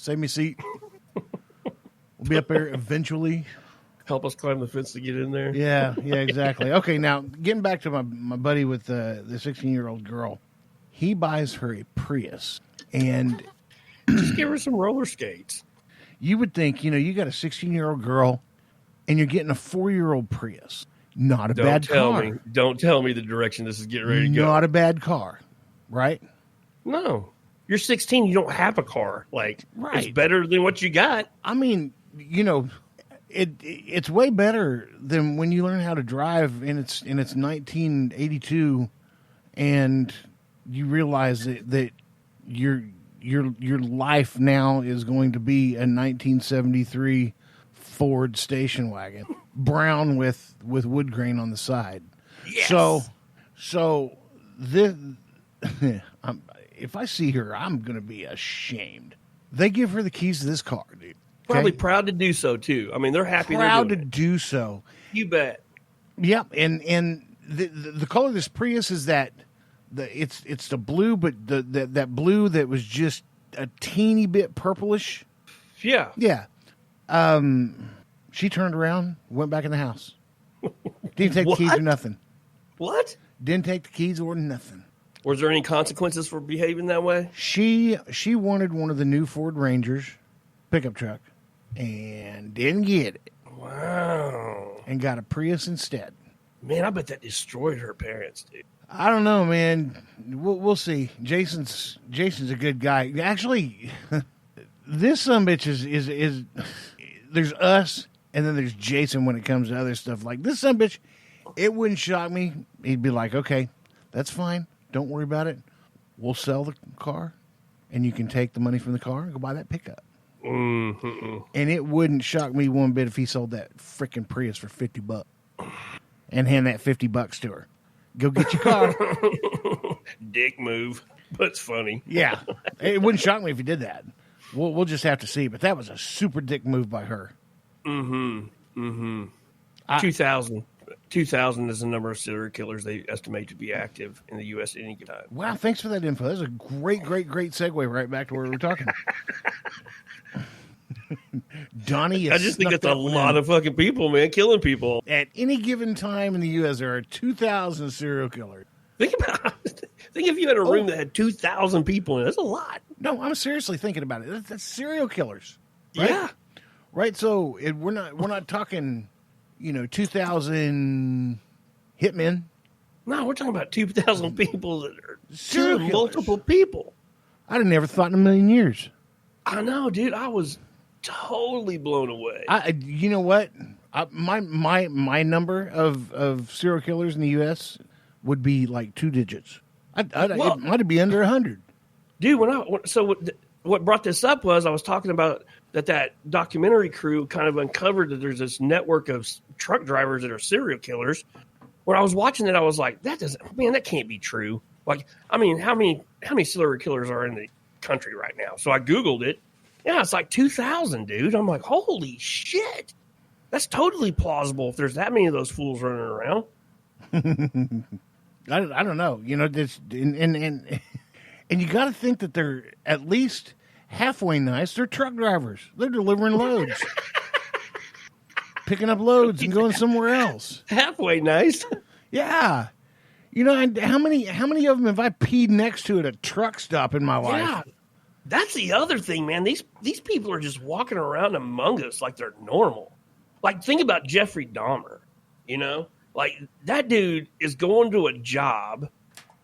Save me a seat. We'll be up there eventually. Help us climb the fence to get in there. Yeah, exactly. Okay, now getting back to my buddy with the 16-year-old girl. He buys her a Prius, and just give her some roller skates. You would think, you got a 16-year-old girl, and you're getting a 4-year-old Prius. Not a bad car. Don't tell me the direction this is getting ready to go. Not a bad car, right? No. You're 16. You don't have a car. Like, right. It's better than what you got. I mean, it's way better than when you learn how to drive and it's 1982 and you realize that your life now is going to be a 1973 Ford station wagon, brown with wood grain on the side. Yes. So this, if I see her, I'm going to be ashamed. They give her the keys to this car, dude. Probably proud to do so too. I mean, they're happy. Proud to do so. You bet. Yep, and the color of this Prius is that it's the blue, but that blue that was just a teeny bit purplish. Yeah. Yeah. She turned around, went back in the house. Didn't take the keys or nothing. What? Didn't take the keys or nothing. Was there any consequences for behaving that way? She wanted one of the new Ford Rangers pickup truck and didn't get it. Wow. And got a Prius instead. Man, I bet that destroyed her parents, dude. I don't know, man. We'll see. Jason's a good guy. Actually, this sumbitch is there's us and then there's Jason when it comes to other stuff. Like this sumbitch, it wouldn't shock me. He'd be like, okay, that's fine. Don't worry about it. We'll sell the car and you can take the money from the car and go buy that pickup. Mm-hmm. And it wouldn't shock me one bit if he sold that freaking Prius for $50 and hand that $50 to her. Go get your car. Dick move, but it's funny. Yeah, it wouldn't shock me if he did that. We'll just have to see. But that was a super dick move by her. 2000 is the number of serial killers they estimate to be active in the U.S. at any given time. Wow, thanks for that info. That's a great segue right back to where we were talking. Donnie, I just think that's a lot of fucking people, man, killing people. At any given time in the U.S., there are 2,000 serial killers. Think if you had a room that had 2,000 people in it. That's a lot. No, I'm seriously thinking about it. That's serial killers. Right? Yeah. Right, so we're not talking, 2,000 hitmen. No, we're talking about 2,000 people that are serial killers. Multiple people. I'd have never thought in a million years. I know, dude. I was totally blown away. You know what? My number of serial killers in the U.S. would be like 2 digits. It might be under 100. Dude, what brought this up was I was talking about that documentary crew kind of uncovered that there's this network of truck drivers that are serial killers. When I was watching it, I was like, that can't be true. Like, I mean, how many serial killers are in the country right now? So I Googled it. Yeah, it's like 2,000, dude. I'm like, holy shit. That's totally plausible if there's that many of those fools running around. I don't know. And you got to think that they're at least halfway nice. They're truck drivers. They're delivering loads. Picking up loads and going somewhere else. Halfway nice. Yeah. How many of them have I peed next to at a truck stop in my life? Yeah. That's the other thing, man. These people are just walking around among us like they're normal. Like, think about Jeffrey Dahmer, Like, that dude is going to a job,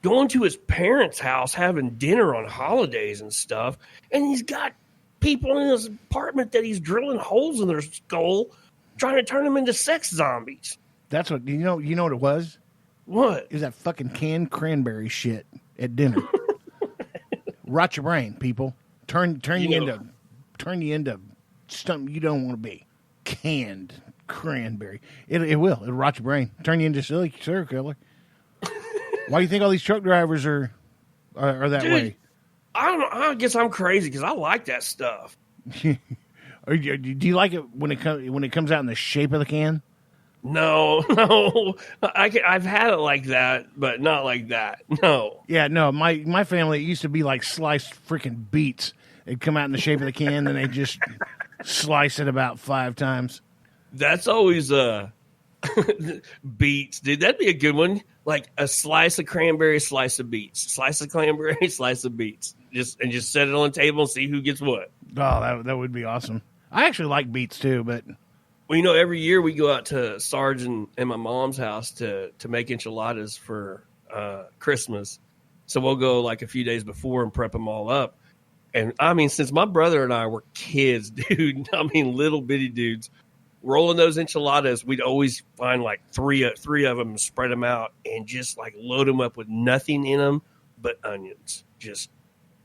going to his parents' house, having dinner on holidays and stuff, and he's got people in his apartment that he's drilling holes in their skull, trying to turn them into sex zombies. That's what, you know what it was? What? It was that fucking canned cranberry shit at dinner. Rot your brain, people. Turn you into something you don't want to be. Canned cranberry. It will. It'll rot your brain. Turn you into a serial killer. Why do you think all these truck drivers are that way? I don't know. I guess I'm crazy because I like that stuff. Do you like it when it comes out in the shape of the can? No. I've had it like that, but not like that. No. Yeah, no. My family, it used to be like sliced freaking beets. It'd come out in the shape of the can, then they just slice it about 5 times. That's always beets, dude. That'd be a good one. Like a slice of cranberry, slice of beets, slice of cranberry, slice of beets. Just set it on the table and see who gets what. Oh, that would be awesome. I actually like beets too, but Well, every year we go out to Sarge and my mom's house to make enchiladas for Christmas. So we'll go like a few days before and prep them all up. And I mean, since my brother and I were kids, dude, I mean, little bitty dudes, rolling those enchiladas, we'd always find like three of them, spread them out, and just like load them up with nothing in them but onions, just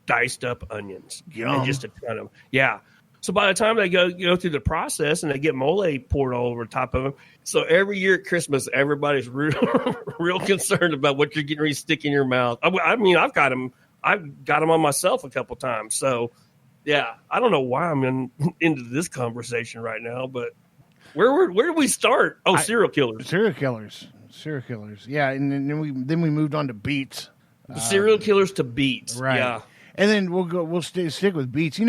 diced up onions, Yum. and just a ton of them. Yeah. So by the time they go through the process and they get mole poured all over top of them, so every year at Christmas, everybody's real concerned about what you're getting ready to stick in your mouth. I mean, I've got them on myself a couple times. So, yeah, I don't know why I'm into this conversation right now, but where did we start? Oh, serial killers. Serial killers. Yeah, and then we moved on to beets. Serial killers to beets. Right. Yeah. And then we'll stick with beets.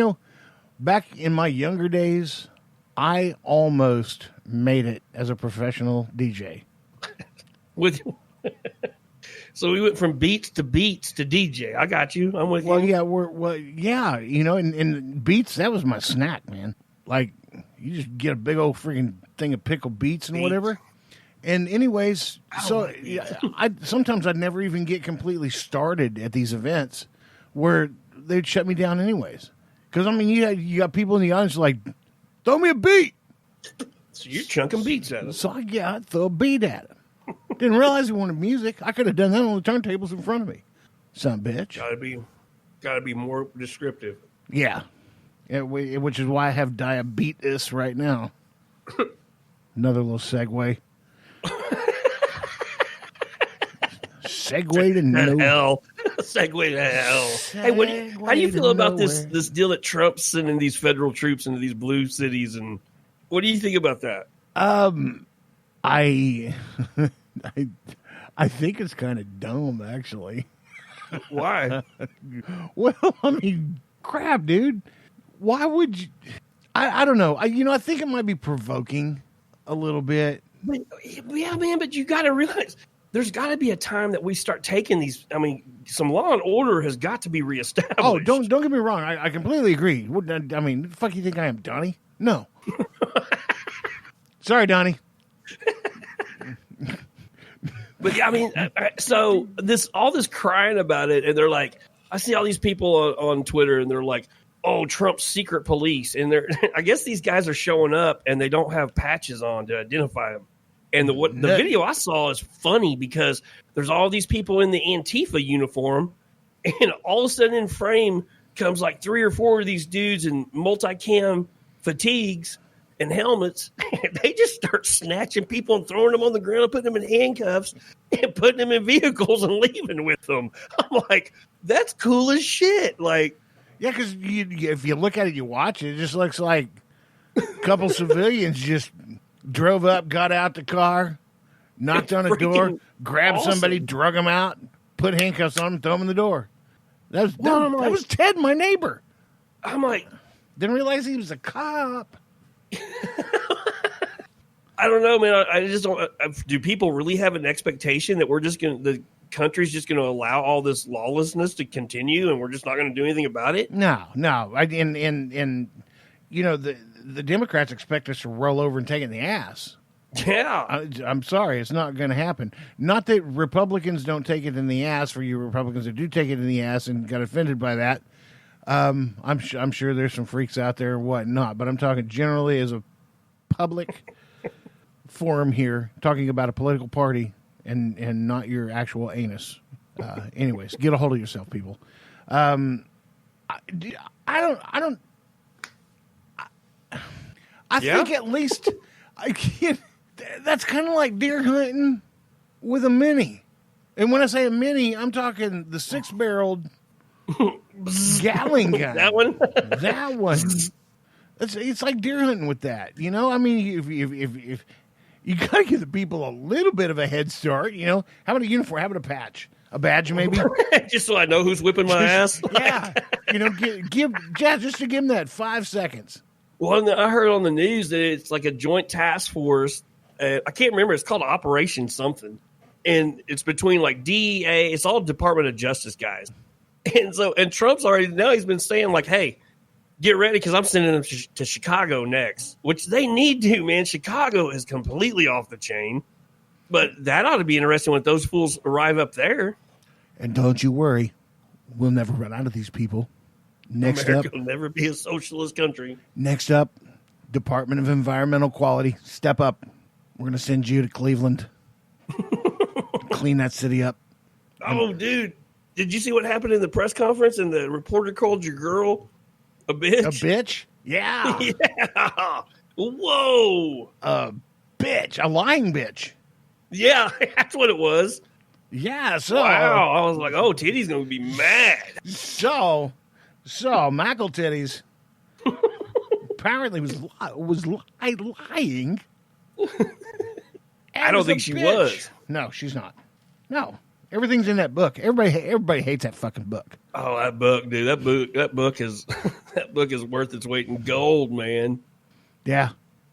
Back in my younger days, I almost made it as a professional DJ. So we went from beats to DJ. I got you. I'm with you. Yeah, and beets, that was my snack, man. Like, you just get a big old freaking thing of pickled beets and whatever. And anyways, sometimes I'd never even get completely started at these events where they'd shut me down anyways. Because, I mean, you got people in the audience like, throw me a beat. So you're chunking beats at us. So, I'd throw a beat at him. Didn't realize he wanted music. I could have done that on the turntables in front of me. Son of a bitch. Gotta be more descriptive. Yeah. Which is why I have diabetes right now. Another little segue. Segue to no hell. Segue to hell. Hey, how do you feel about this deal that Trump's sending these federal troops into these blue cities, and what do you think about that? I think it's kind of dumb, actually. Why? Well, I mean, crap, dude. Why would you? I don't know. I think it might be provoking a little bit. But, yeah, man. But you got to realize there's got to be a time that we start taking these. I mean, some law and order has got to be reestablished. Oh, don't get me wrong. I completely agree. I mean, the fuck you think I am, Donnie? No. Sorry, Donnie. But yeah, I mean, so all this crying about it, and they're like, I see all these people on Twitter, and they're like, "Oh, Trump's secret police," and I guess these guys are showing up, and they don't have patches on to identify them. And the video I saw is funny because there's all these people in the Antifa uniform, and all of a sudden in frame comes like 3 or 4 of these dudes in multicam fatigues and helmets, and they just start snatching people and throwing them on the ground, putting them in handcuffs, and putting them in vehicles and leaving with them. I'm like, that's cool as shit. Like, yeah, because if you look at it, you watch it, it just looks like a couple civilians just drove up, got out the car, knocked on a door, grabbed somebody, drug them out, put handcuffs on them, throw them in the door. That was Ted, my neighbor. I'm like, didn't realize he was a cop. I don't know, man. I just don't. Do people really have an expectation that the country's just going to allow all this lawlessness to continue, and we're just not going to do anything about it? No. And the Democrats expect us to roll over and take it in the ass. Yeah, I'm sorry, it's not going to happen. Not that Republicans don't take it in the ass. For you Republicans that do take it in the ass and got offended by that, I'm sure there's some freaks out there and whatnot. But I'm talking generally as a public forum here, talking about a political party and not your actual anus. Anyways, get a hold of yourself, people. I think at least I can't. That's kind of like deer hunting with a mini. And when I say a mini, I'm talking the 6-barreled Gatling gun. That one? That one. It's like deer hunting with that. I mean, if you got to give the people a little bit of a head start, how about a uniform? How about a patch? A badge, maybe? Just so I know who's whipping my ass. Yeah. Just to give him that 5 seconds. Well, I heard on the news that it's like a joint task force. I can't remember. It's called Operation something. And it's between like DEA. It's all Department of Justice guys. And Trump's already, now he's been saying like, hey, get ready because I'm sending them to Chicago next, which they need to, man. Chicago is completely off the chain. But that ought to be interesting when those fools arrive up there. And don't you worry. We'll never run out of these people. America will never be a socialist country. Next up, Department of Environmental Quality. Step up. We're going to send you to Cleveland. Clean that city up. Oh, dude. Did you see what happened in the press conference and the reporter called your girl a bitch? A bitch? Yeah. Yeah. Whoa. A bitch. A lying bitch. Yeah, that's what it was. Yeah, so. Wow. I was like, oh, Titty's going to be mad. So, Michael Titties apparently was lying. I don't think she was. No, she's not. No, everything's in that book. Everybody hates that fucking book. Oh, that book, dude. That book is that book is worth its weight in gold, man. Yeah.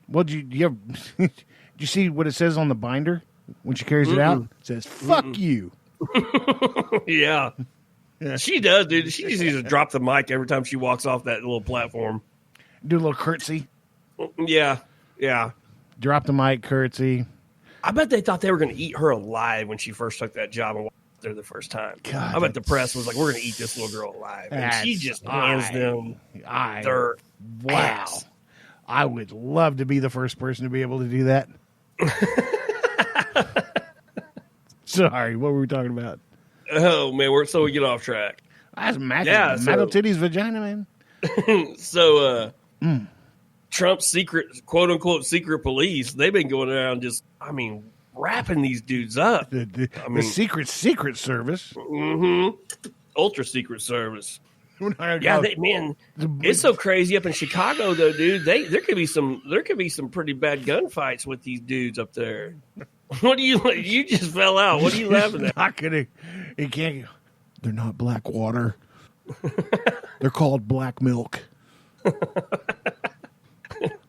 Well, did you see what it says on the binder when she carries it out? It says "fuck you." Yeah. She does, dude. She just needs to drop the mic every time she walks off that little platform. Do a little curtsy. Yeah. Drop the mic, curtsy. I bet they thought they were going to eat her alive when she first took that job and walked there the first time. God, I bet the press was like, we're going to eat this little girl alive. And she just hands them their ass. I would love to be the first person to be able to do that. Sorry, what were we talking about? Oh, man, we get off track. That's Michael Titty's vagina, man. So, Trump's quote-unquote secret police, they've been going around just, wrapping these dudes up. The secret service. Mm-hmm. Ultra secret service. Yeah, it's so crazy up in Chicago, though, dude. There could be some pretty bad gunfights with these dudes up there. What do you just fell out? What are you laughing at? They're not black water. They're called black milk.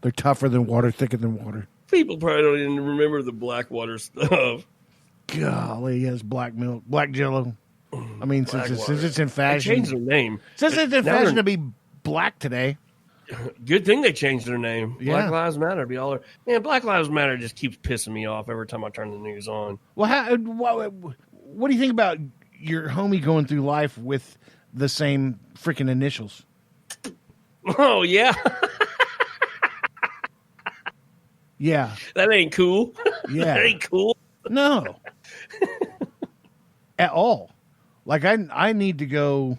They're tougher than water, thicker than water. People probably don't even remember the Blackwater stuff. Golly, yes, black milk, black Jello. Since it's in fashion, they changed their name. Since it's in fashion to be black today. Good thing they changed their name. Yeah. Black Lives Matter. Man, Black Lives Matter just keeps pissing me off every time I turn the news on. Well, what do you think about your homie going through life with the same freaking initials? Oh, yeah. Yeah. That ain't cool. Yeah. That ain't cool. No. At all. Like I need to go.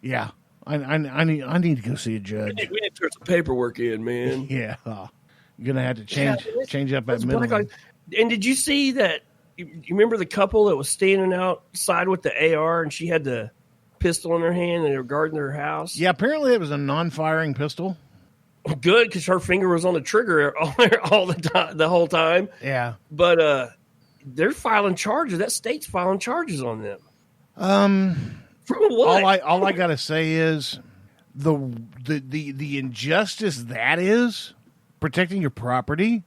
Yeah. I need to go see a judge. We need to turn some paperwork in, man. Yeah. You're gonna have to change up that middle. And did you see that? You remember the couple that was standing outside with the AR and she had the pistol in her hand and they were guarding their house? Yeah, apparently it was a non-firing pistol. Good, because her finger was on the trigger all the time, the whole time. Yeah, but they're filing charges. That state's filing charges on them. For what? All I gotta say is the injustice that is protecting your property,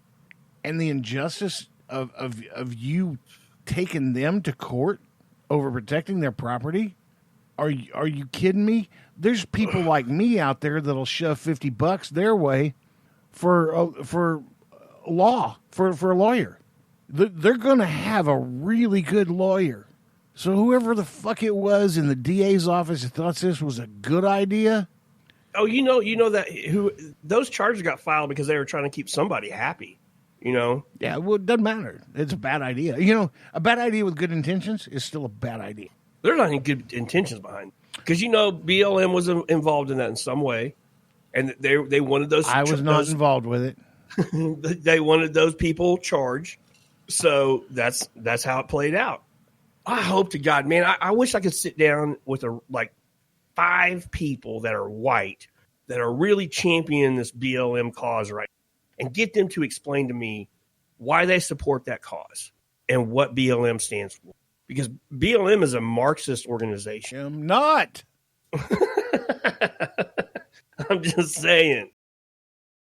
and the injustice of you taking them to court over protecting their property. Are you kidding me? There's people like me out there that'll shove $50 their way for a lawyer. They're going to have a really good lawyer. So whoever the fuck it was in the DA's office that thought this was a good idea. Oh, you know that those charges got filed because they were trying to keep somebody happy. Yeah, well, it doesn't matter. It's a bad idea. A bad idea with good intentions is still a bad idea. There's not any good intentions behind it. Because, BLM was involved in that in some way. And they wanted those. I was not involved with it. They wanted those people charged. So that's how it played out. I hope to God, man, I wish I could sit down with 5 people that are white that are really championing this BLM cause right now and get them to explain to me why they support that cause and what BLM stands for. because BLM is a Marxist organization. I'm not. I'm just saying.